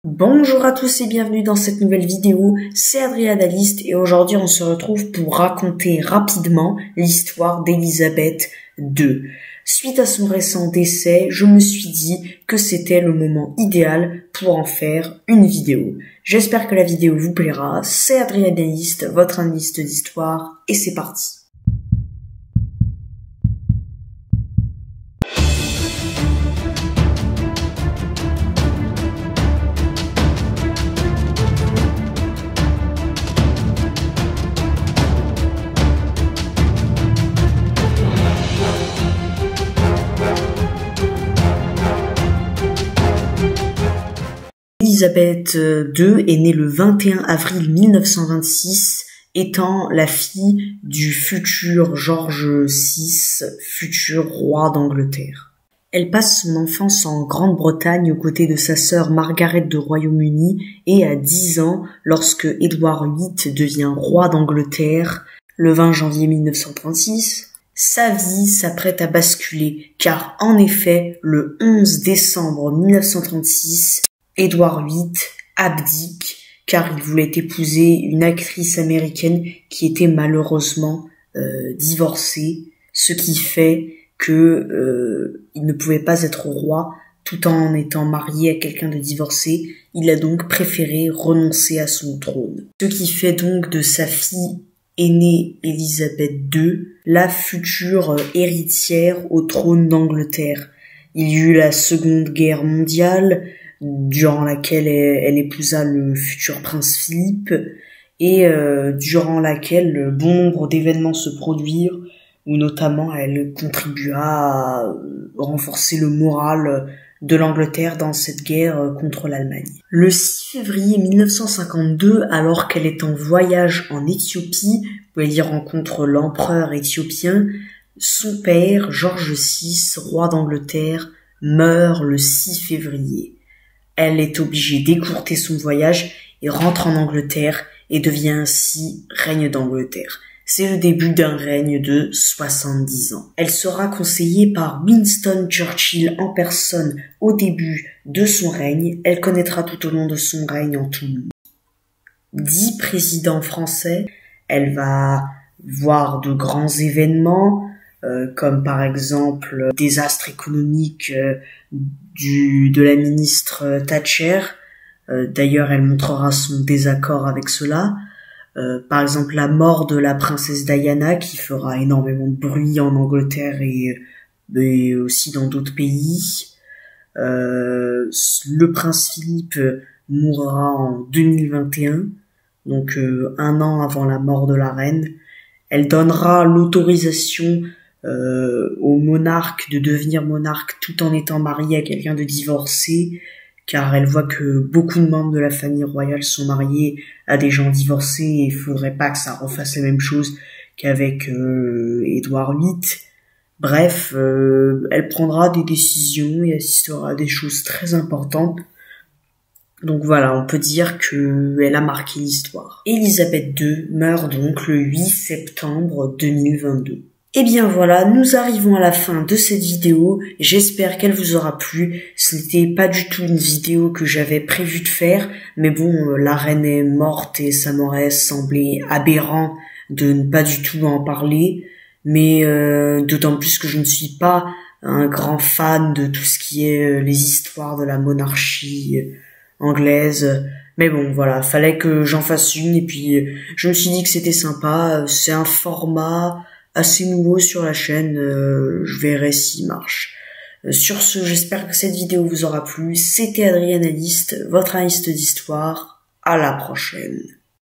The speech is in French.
Bonjour à tous et bienvenue dans cette nouvelle vidéo, c'est Adrianaliste et aujourd'hui on se retrouve pour raconter rapidement l'histoire d'Élisabeth II. Suite à son récent décès, je me suis dit que c'était le moment idéal pour en faire une vidéo. J'espère que la vidéo vous plaira, c'est Adrianaliste, votre analyste d'histoire et c'est parti. Élisabeth II est née le 21 avril 1926, étant la fille du futur George VI, futur roi d'Angleterre. Elle passe son enfance en Grande-Bretagne aux côtés de sa sœur Margaret de Royaume-Uni et à 10 ans, lorsque Édouard VIII devient roi d'Angleterre, le 20 janvier 1936, sa vie s'apprête à basculer, car en effet, le 11 décembre 1936, Édouard VIII abdique car il voulait épouser une actrice américaine qui était malheureusement divorcée, ce qui fait que il ne pouvait pas être roi tout en étant marié à quelqu'un de divorcé. Il a donc préféré renoncer à son trône. Ce qui fait donc de sa fille aînée Élisabeth II la future héritière au trône d'Angleterre. Il y eut la Seconde Guerre mondiale, durant laquelle elle épousa le futur prince Philippe et durant laquelle bon nombre d'événements se produirent, où notamment elle contribua à renforcer le moral de l'Angleterre dans cette guerre contre l'Allemagne. Le 6 février 1952, alors qu'elle est en voyage en Éthiopie, où elle y rencontre l'empereur éthiopien, son père, George VI, roi d'Angleterre, meurt le 6 février. Elle est obligée d'écourter son voyage et rentre en Angleterre et devient ainsi reine d'Angleterre. C'est le début d'un règne de 70 ans. Elle sera conseillée par Winston Churchill en personne au début de son règne. Elle connaîtra tout au long de son règne en tout 10 présidents français. Elle va voir de grands événements, comme par exemple désastre économique de la ministre Thatcher. D'ailleurs, elle montrera son désaccord avec cela. Par exemple, la mort de la princesse Diana, qui fera énormément de bruit en Angleterre et aussi dans d'autres pays. Le prince Philippe mourra en 2021, donc un an avant la mort de la reine. Elle donnera l'autorisation au monarque de devenir monarque tout en étant marié à quelqu'un de divorcé, car elle voit que beaucoup de membres de la famille royale sont mariés à des gens divorcés et il faudrait pas que ça refasse la même chose qu'avec Édouard VIII. Bref, elle prendra des décisions et assistera à des choses très importantes. Donc voilà, on peut dire qu'elle a marqué l'histoire. Élisabeth II meurt donc le 8 septembre 2022. Et bien voilà, nous arrivons à la fin de cette vidéo, j'espère qu'elle vous aura plu. Ce n'était pas du tout une vidéo que j'avais prévu de faire, mais bon, la reine est morte et ça m'aurait semblé aberrant de ne pas du tout en parler, mais d'autant plus que je ne suis pas un grand fan de tout ce qui est les histoires de la monarchie anglaise. Mais bon, voilà, fallait que j'en fasse une et puis je me suis dit que c'était sympa, c'est un format assez nouveau sur la chaîne, je verrai s'il marche. Sur ce, j'espère que cette vidéo vous aura plu. C'était Adrianaliste, votre analyste d'histoire. À la prochaine.